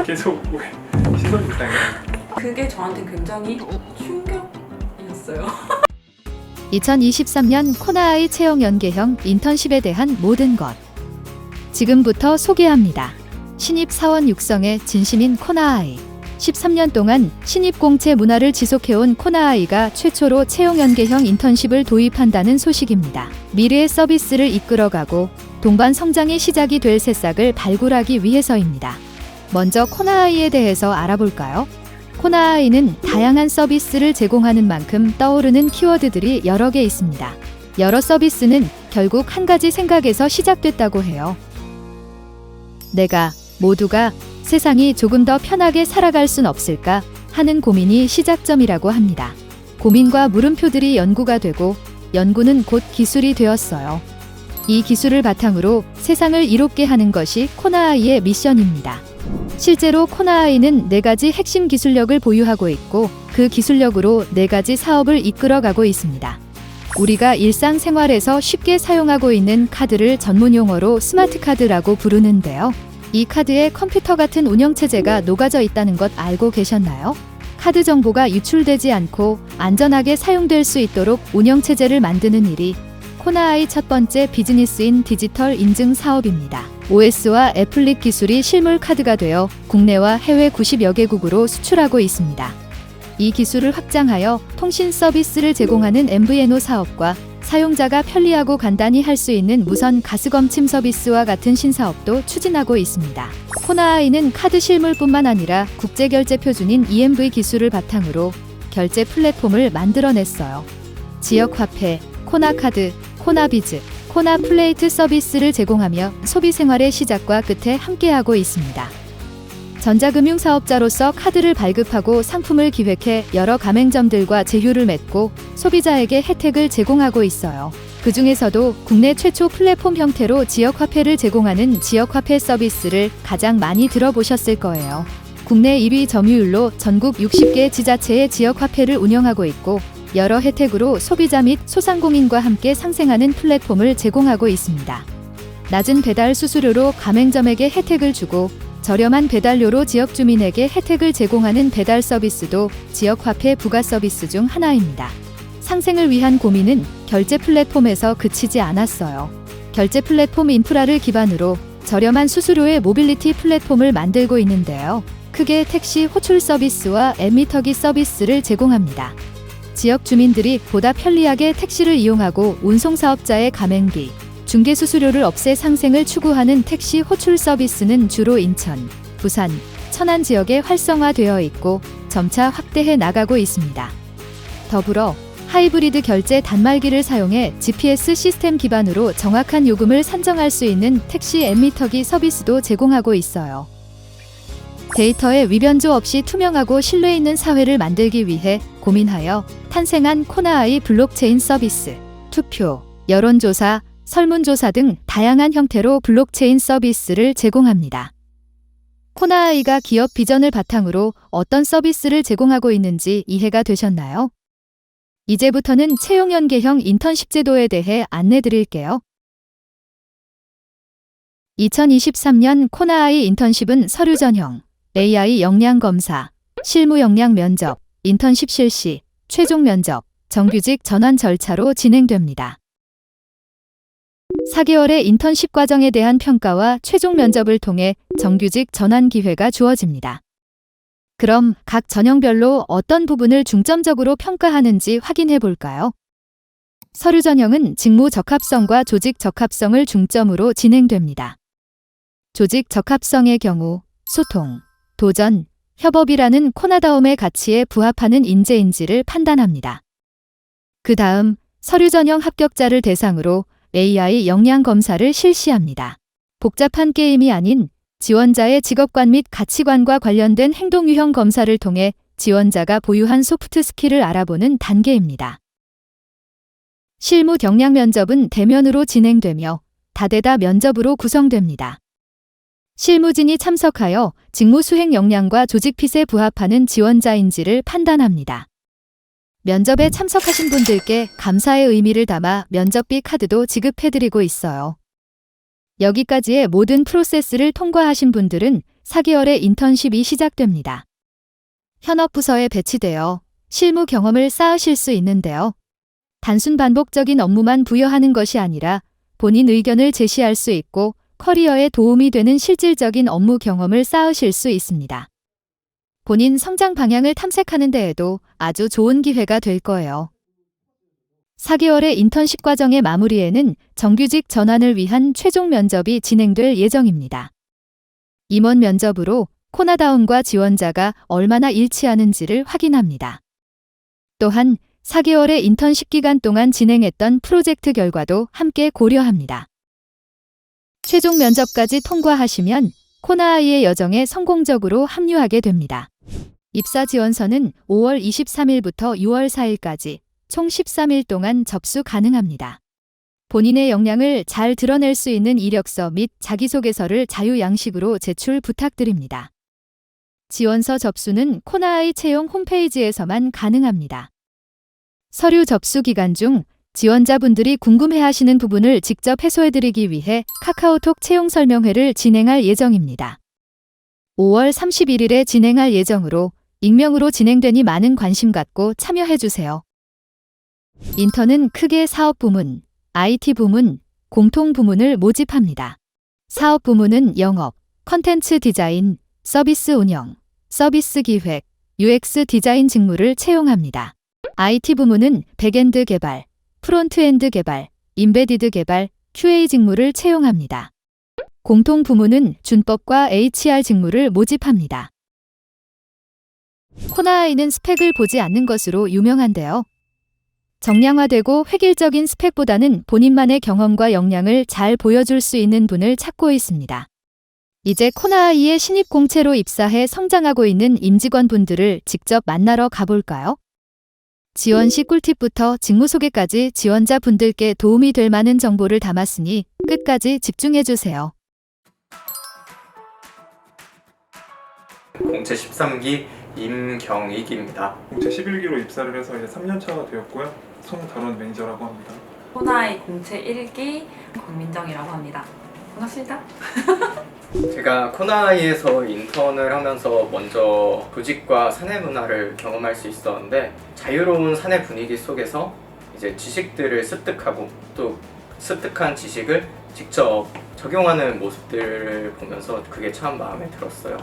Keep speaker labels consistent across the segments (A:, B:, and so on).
A: 계속 왜 시선이 이상해?
B: 그게 저한테 굉장히 충격이었어요.
C: 2023년 코나아이 채용 연계형 인턴십에 대한 모든 것. 지금부터 소개합니다. 신입 사원 육성에 진심인 코나아이. 13년 동안 신입 공채 문화를 지속해온 코나아이가 최초로 채용 연계형 인턴십을 도입한다는 소식입니다. 미래의 서비스를 이끌어가고 동반 성장의 시작이 될 새싹을 발굴하기 위해서입니다. 먼저 코나아이에 대해서 알아볼까요? 코나아이는 다양한 서비스를 제공하는 만큼 떠오르는 키워드들이 여러 개 있습니다. 여러 서비스는 결국 한 가지 생각에서 시작됐다고 해요. 모두가 세상이 조금 더 편하게 살아갈 순 없을까 하는 고민이 시작점이라고 합니다. 고민과 물음표들이 연구가 되고 연구는 곧 기술이 되었어요. 이 기술을 바탕으로 세상을 이롭게 하는 것이 코나아이의 미션입니다. 실제로 코나아이는 4가지 핵심 기술력을 보유하고 있고 그 기술력으로 4가지 사업을 이끌어가고 있습니다. 우리가 일상생활에서 쉽게 사용하고 있는 카드를 전문 용어로 스마트 카드라고 부르는데요. 이 카드에 컴퓨터 같은 운영체제가 녹아져 있다는 것 알고 계셨나요? 카드 정보가 유출되지 않고 안전하게 사용될 수 있도록 운영체제를 만드는 일이 코나아이 첫 번째 비즈니스인 디지털 인증 사업입니다. OS와 애플릭 기술이 실물 카드가 되어 국내와 해외 90여 개국으로 수출하고 있습니다. 이 기술을 확장하여 통신 서비스를 제공하는 MVNO 사업과 사용자가 편리하고 간단히 할 수 있는 무선 가스검침 서비스와 같은 신사업도 추진하고 있습니다. 코나아이는 카드 실물뿐만 아니라 국제결제 표준인 EMV 기술을 바탕으로 결제 플랫폼을 만들어냈어요. 지역화폐, 코나카드, 코나비즈, 코나플레이트 서비스를 제공하며 소비생활의 시작과 끝에 함께하고 있습니다. 전자금융 사업자로서 카드를 발급하고 상품을 기획해 여러 가맹점들과 제휴를 맺고 소비자에게 혜택을 제공하고 있어요. 그 중에서도 국내 최초 플랫폼 형태로 지역화폐를 제공하는 지역화폐 서비스를 가장 많이 들어보셨을 거예요. 국내 1위 점유율로 전국 60개 지자체의 지역화폐를 운영하고 있고 여러 혜택으로 소비자 및 소상공인과 함께 상생하는 플랫폼을 제공하고 있습니다. 낮은 배달 수수료로 가맹점에게 혜택을 주고 저렴한 배달료로 지역 주민에게 혜택을 제공하는 배달 서비스도 지역화폐 부가 서비스 중 하나입니다. 상생을 위한 고민은 결제 플랫폼에서 그치지 않았어요. 결제 플랫폼 인프라를 기반으로 저렴한 수수료의 모빌리티 플랫폼을 만들고 있는데요. 크게 택시 호출 서비스와 앱미터기 서비스를 제공합니다. 지역 주민들이 보다 편리하게 택시를 이용하고 운송사업자의 가맹비, 중개 수수료를 없애 상생을 추구하는 택시 호출 서비스는 주로 인천, 부산, 천안 지역에 활성화되어 있고 점차 확대해 나가고 있습니다. 더불어 하이브리드 결제 단말기를 사용해 GPS 시스템 기반으로 정확한 요금을 산정할 수 있는 택시 앱미터기 서비스도 제공하고 있어요. 데이터의 위변조 없이 투명하고 신뢰 있는 사회를 만들기 위해 고민하여 탄생한 코나아이 블록체인 서비스, 투표, 여론조사, 설문조사 등 다양한 형태로 블록체인 서비스를 제공합니다. 코나아이가 기업 비전을 바탕으로 어떤 서비스를 제공하고 있는지 이해가 되셨나요? 이제부터는 채용 연계형 인턴십 제도에 대해 안내 드릴게요. 2023년 코나아이 인턴십은 서류 전형, AI 역량 검사, 실무 역량 면접, 인턴십 실시, 최종 면접, 정규직 전환 절차로 진행됩니다. 4개월의 인턴십 과정에 대한 평가와 최종 면접을 통해 정규직 전환 기회가 주어집니다. 그럼 각 전형별로 어떤 부분을 중점적으로 평가하는지 확인해 볼까요? 서류 전형은 직무 적합성과 조직 적합성을 중점으로 진행됩니다. 조직 적합성의 경우 소통, 도전, 협업이라는 코나다움의 가치에 부합하는 인재인지를 판단합니다. 그 다음 서류 전형 합격자를 대상으로 AI 역량 검사를 실시합니다. 복잡한 게임이 아닌 지원자의 직업관 및 가치관과 관련된 행동 유형 검사를 통해 지원자가 보유한 소프트 스킬을 알아보는 단계입니다. 실무 역량 면접은 대면으로 진행되며 다대다 면접으로 구성됩니다. 실무진이 참석하여 직무 수행 역량과 조직핏에 부합하는 지원자인지를 판단합니다. 면접에 참석하신 분들께 감사의 의미를 담아 면접비 카드도 지급해드리고 있어요. 여기까지의 모든 프로세스를 통과하신 분들은 4개월의 인턴십이 시작됩니다. 현업 부서에 배치되어 실무 경험을 쌓으실 수 있는데요. 단순 반복적인 업무만 부여하는 것이 아니라 본인 의견을 제시할 수 있고 커리어에 도움이 되는 실질적인 업무 경험을 쌓으실 수 있습니다. 본인 성장 방향을 탐색하는 데에도 아주 좋은 기회가 될 거예요. 4개월의 인턴십 과정의 마무리에는 정규직 전환을 위한 최종 면접이 진행될 예정입니다. 임원 면접으로 코나다운과 지원자가 얼마나 일치하는지를 확인합니다. 또한 4개월의 인턴십 기간 동안 진행했던 프로젝트 결과도 함께 고려합니다. 최종 면접까지 통과하시면 코나아이의 여정에 성공적으로 합류하게 됩니다. 입사 지원서는 5월 23일부터 6월 4일까지 총 13일 동안 접수 가능합니다. 본인의 역량을 잘 드러낼 수 있는 이력서 및 자기소개서를 자유양식으로 제출 부탁드립니다. 지원서 접수는 코나아이 채용 홈페이지에서만 가능합니다. 서류 접수 기간 중 지원자분들이 궁금해하시는 부분을 직접 해소해드리기 위해 카카오톡 채용 설명회를 진행할 예정입니다. 5월 31일에 진행할 예정으로 익명으로 진행되니 많은 관심 갖고 참여해주세요. 인턴은 크게 사업 부문, IT 부문, 공통 부문을 모집합니다. 사업 부문은 영업, 컨텐츠 디자인, 서비스 운영, 서비스 기획, UX 디자인 직무를 채용합니다. IT 부문은 백엔드 개발, 프론트엔드 개발, 임베디드 개발, QA 직무를 채용합니다. 공통 부문은 준법과 HR 직무를 모집합니다. 코나아이는 스펙을 보지 않는 것으로 유명한데요. 정량화되고 획일적인 스펙보다는 본인만의 경험과 역량을 잘 보여줄 수 있는 분을 찾고 있습니다. 이제 코나아이의 신입 공채로 입사해 성장하고 있는 임직원분들을 직접 만나러 가볼까요? 지원 시 꿀팁부터 직무 소개까지 지원자분들께 도움이 될 만한 정보를 담았으니 끝까지 집중해주세요.
A: 공채 13기 임경익입니다. 공채 11기로 입사를 해서 이제 3년차가 되었고요. 송다론 매니저라고 합니다.
B: 코나아이 공채 1기 권민정이라고 합니다. 반갑습니다.
D: 제가 코나아이에서 인턴을 하면서 먼저 조직과 사내 문화를 경험할 수 있었는데 자유로운 사내 분위기 속에서 이제 지식들을 습득하고 또 습득한 지식을 직접 적용하는 모습들을 보면서 그게 참 마음에 들었어요.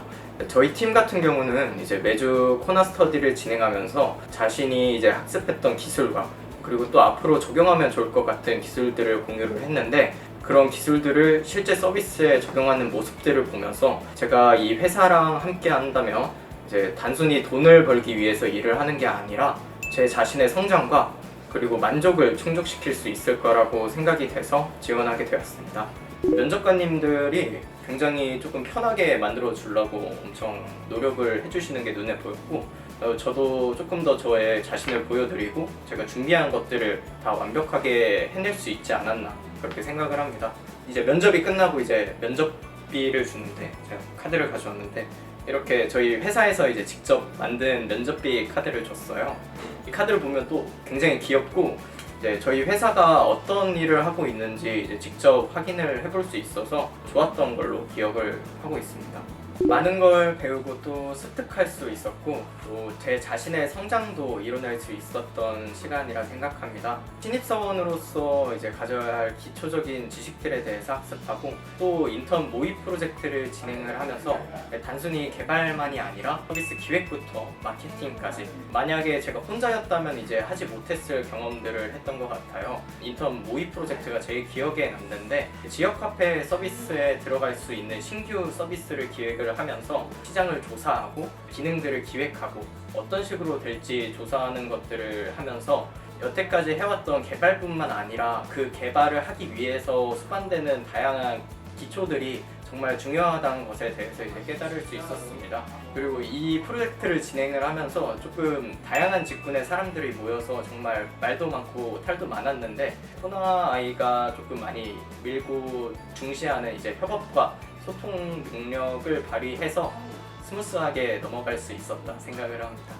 D: 저희 팀 같은 경우는 이제 매주 코나 스터디를 진행하면서 자신이 이제 학습했던 기술과 그리고 또 앞으로 적용하면 좋을 것 같은 기술들을 공유를 했는데 그런 기술들을 실제 서비스에 적용하는 모습들을 보면서 제가 이 회사랑 함께 한다면 이제 단순히 돈을 벌기 위해서 일을 하는 게 아니라 제 자신의 성장과 그리고 만족을 충족시킬 수 있을 거라고 생각이 돼서 지원하게 되었습니다. 면접관님들이 굉장히 조금 편하게 만들어 주려고 엄청 노력을 해주시는 게 눈에 보였고 저도 조금 더 저의 자신을 보여드리고 제가 준비한 것들을 다 완벽하게 해낼 수 있지 않았나 그렇게 생각을 합니다. 이제 면접이 끝나고 이제 면접비를 주는데 제가 카드를 가져왔는데 이렇게 저희 회사에서 이제 직접 만든 면접비 카드를 줬어요. 이 카드를 보면 또 굉장히 귀엽고 이제 저희 회사가 어떤 일을 하고 있는지 이제 직접 확인을 해볼 수 있어서 좋았던 걸로 기억을 하고 있습니다. 많은 걸 배우고 또 습득할 수 있었고 또 제 자신의 성장도 이뤄낼 수 있었던 시간이라 생각합니다. 신입사원으로서 이제 가져야 할 기초적인 지식들에 대해서 학습하고 또 인턴 모의 프로젝트를 진행을 하면서 단순히 개발만이 아니라 서비스 기획부터 마케팅까지 만약에 제가 혼자였다면 이제 하지 못했을 경험들을 했던 것 같아요. 인턴 모의 프로젝트가 제일 기억에 남는데 지역 카페 서비스에 들어갈 수 있는 신규 서비스를 기획을 하면서 시장을 조사하고 기능들을 기획하고 어떤 식으로 될지 조사하는 것들을 하면서 여태까지 해왔던 개발뿐만 아니라 그 개발을 하기 위해서 수반되는 다양한 기초들이 정말 중요하다는 것에 대해서 이제 깨달을 수 있었습니다. 그리고 이 프로젝트를 진행을 하면서 조금 다양한 직군의 사람들이 모여서 정말 말도 많고 탈도 많았는데 코나아이가 조금 많이 밀고 중시하는 이제 협업과 소통 능력을 발휘해서 스무스하게 넘어갈 수 있었다 생각을 합니다.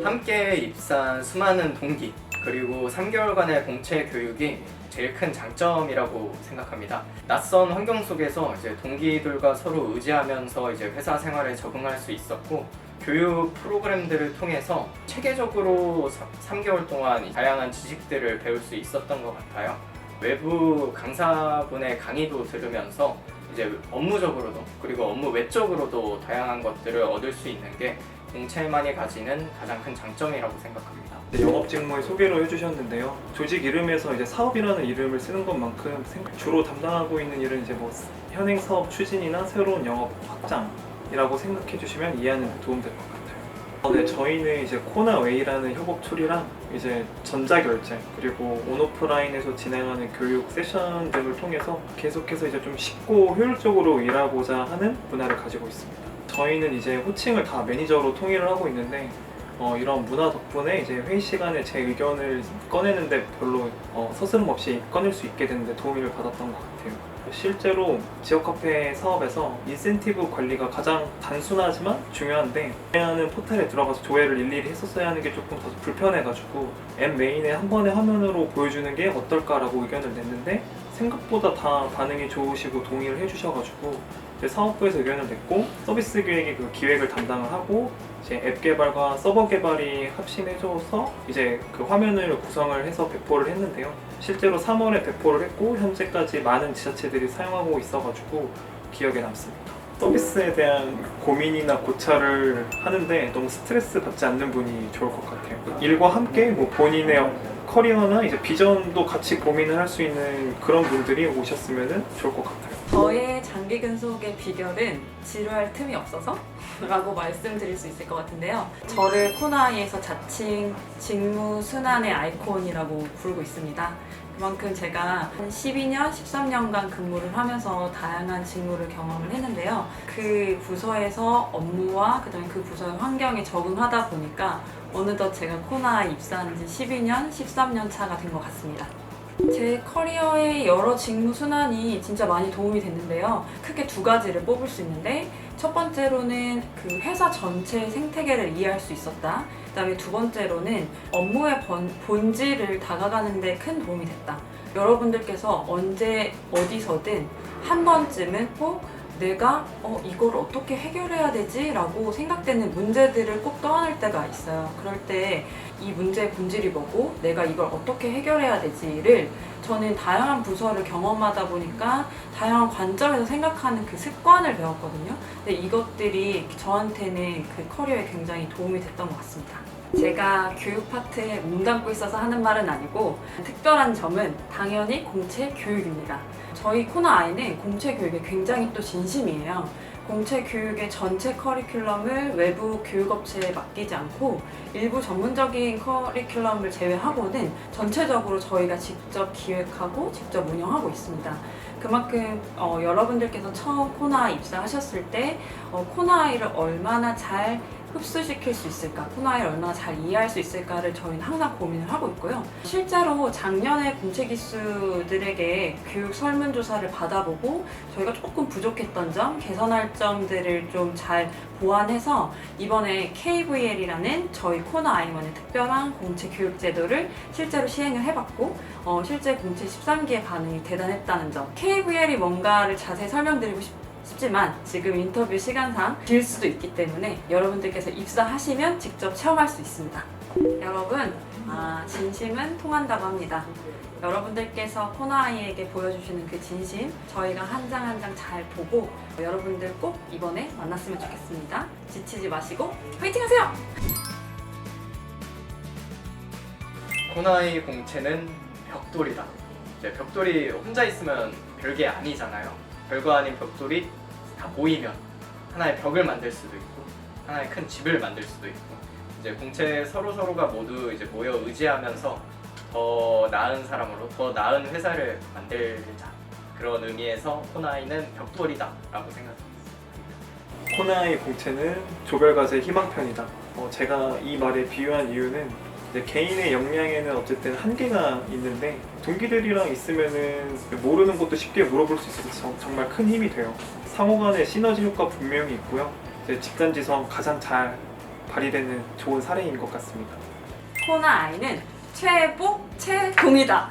D: 함께 입사한 수많은 동기 그리고 3개월간의 공채 교육이 제일 큰 장점이라고 생각합니다. 낯선 환경 속에서 이제 동기들과 서로 의지하면서 이제 회사 생활에 적응할 수 있었고, 교육 프로그램들을 통해서 체계적으로 3개월 동안 다양한 지식들을 배울 수 있었던 것 같아요. 외부 강사분의 강의도 들으면서 이제 업무적으로도 그리고 업무 외적으로도 다양한 것들을 얻을 수 있는 게 공채만이 가지는 가장 큰 장점이라고 생각합니다.
A: 영업 직무의 소개로 해주셨는데요. 조직 이름에서 이제 사업이라는 이름을 쓰는 것만큼 주로 담당하고 있는 일은 이제 뭐 현행 사업 추진이나 새로운 영업 확장이라고 생각해 주시면 이해하는 데 도움될 것 같아요. 네, 저희는 이제 코나웨이라는 협업 툴이랑 이제 전자결제 그리고 온오프라인에서 진행하는 교육 세션 등을 통해서 계속해서 이제 좀 쉽고 효율적으로 일하고자 하는 문화를 가지고 있습니다. 저희는 이제 호칭을 다 매니저로 통일을 하고 있는데 이런 문화 덕분에 이제 회의 시간에 제 의견을 꺼내는데 별로 서스럼 없이 꺼낼 수 있게 되는데 도움을 받았던 것 같아요. 실제로 지역 카페 사업에서 인센티브 관리가 가장 단순하지만 중요한데, 하는 포털에 들어가서 조회를 일일이 했었어야 하는 게 조금 더 불편해가지고 앱 메인에 한 번에 화면으로 보여주는 게 어떨까라고 의견을 냈는데, 생각보다 다 반응이 좋으시고 동의를 해주셔가지고 이제 사업부에서 의견을 냈고, 서비스 기획의 그 기획을 담당을 하고 이제 앱 개발과 서버 개발이 합심해져서 이제 그 화면을 구성을 해서 배포를 했는데요. 실제로 3월에 배포를 했고 현재까지 많은 지자체들이 사용하고 있어가지고 기억에 남습니다. 서비스에 대한 고민이나 고찰을 하는데 너무 스트레스 받지 않는 분이 좋을 것 같아요. 일과 함께 뭐 본인의 커리어나 이제 비전도 같이 고민을 할 수 있는 그런 분들이 오셨으면 좋을 것 같아요.
B: 저의 장기 근속의 비결은 지루할 틈이 없어서 라고 말씀드릴 수 있을 것 같은데요. 저를 코나이에서 자칭 직무 순환의 아이콘이라고 부르고 있습니다. 그만큼 제가 한 12년, 13년간 근무를 하면서 다양한 직무를 경험을 했는데요. 그 부서에서 업무와 그다음에 그 부서의 환경에 적응하다 보니까 어느덧 제가 코나에 입사한 지 12년, 13년 차가 된 것 같습니다. 제 커리어의 여러 직무 순환이 진짜 많이 도움이 됐는데요. 크게 두 가지를 뽑을 수 있는데, 첫 번째로는 그 회사 전체의 생태계를 이해할 수 있었다. 그다음에 두 번째로는 업무의 본질을 다가가는 데 큰 도움이 됐다. 여러분들께서 언제 어디서든 한 번쯤은 꼭 내가 이걸 어떻게 해결해야 되지? 라고 생각되는 문제들을 꼭 떠안을 때가 있어요. 그럴 때 이 문제의 본질이 뭐고 내가 이걸 어떻게 해결해야 되지를 저는 다양한 부서를 경험하다 보니까 다양한 관점에서 생각하는 그 습관을 배웠거든요. 근데 이것들이 저한테는 그 커리어에 굉장히 도움이 됐던 것 같습니다. 제가 교육 파트에 몸담고 있어서 하는 말은 아니고, 특별한 점은 당연히 공채 교육입니다. 저희 코나아이는 공채 교육에 굉장히 또 진심이에요. 공채 교육의 전체 커리큘럼을 외부 교육업체에 맡기지 않고 일부 전문적인 커리큘럼을 제외하고는 전체적으로 저희가 직접 기획하고 직접 운영하고 있습니다. 그만큼 여러분들께서 처음 코나아이 입사하셨을 때 코나아이를 얼마나 잘 흡수시킬 수 있을까, 코나아이를 얼마나 잘 이해할 수 있을까를 저희는 항상 고민을 하고 있고요. 실제로 작년에 공채 기수들에게 교육 설문조사를 받아보고 저희가 조금 부족했던 점, 개선할 점들을 좀 잘 보완해서 이번에 KVL이라는 저희 코나아이만의 특별한 공채 교육 제도를 실제로 시행을 해봤고 실제 공채 13기의 반응이 대단했다는 점. KVL이 뭔가를 자세히 설명드리고 싶지만 지금 인터뷰 시간상 길 수도 있기 때문에 여러분들께서 입사하시면 직접 체험할 수 있습니다. 여러분, 진심은 통한다고 합니다. 여러분들께서 코나아이에게 보여주시는 그 진심, 저희가 한 장 한 장 잘 보고 여러분들 꼭 이번에 만났으면 좋겠습니다. 지치지 마시고 화이팅 하세요!
D: 코나이 공채는 벽돌이다. 이제 벽돌이 혼자 있으면 별게 아니잖아요. 별거 아닌 벽돌이 다 모이면 하나의 벽을 만들 수도 있고 하나의 큰 집을 만들 수도 있고, 이제 공채 서로가 모두 이제 모여 의지하면서 더 나은 사람으로 더 나은 회사를 만들자, 그런 의미에서 코나이는 벽돌이다 라고 생각합니다.
A: 코나이 공채는 조별과제 희망편이다. 제가 이 말에 비유한 이유는 이제 개인의 역량에는 어쨌든 한계가 있는데 동기들이랑 있으면은 모르는 것도 쉽게 물어볼 수 있어서 정말 큰 힘이 돼요. 상호간의 시너지 효과 분명히 있고요. 이제 집단지성 가장 잘 발휘되는 좋은 사례인 것 같습니다.
B: 코나아이는 최복 최동이다.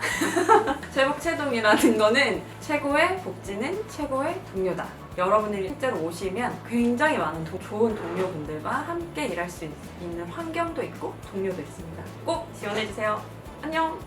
B: 최복 최동이라는 거는 최고의 복지는 최고의 동료다. 여러분들이 실제로 오시면 굉장히 많은 좋은 동료분들과 함께 일할 수 있는 환경도 있고 동료도 있습니다. 꼭 지원해주세요. 안녕.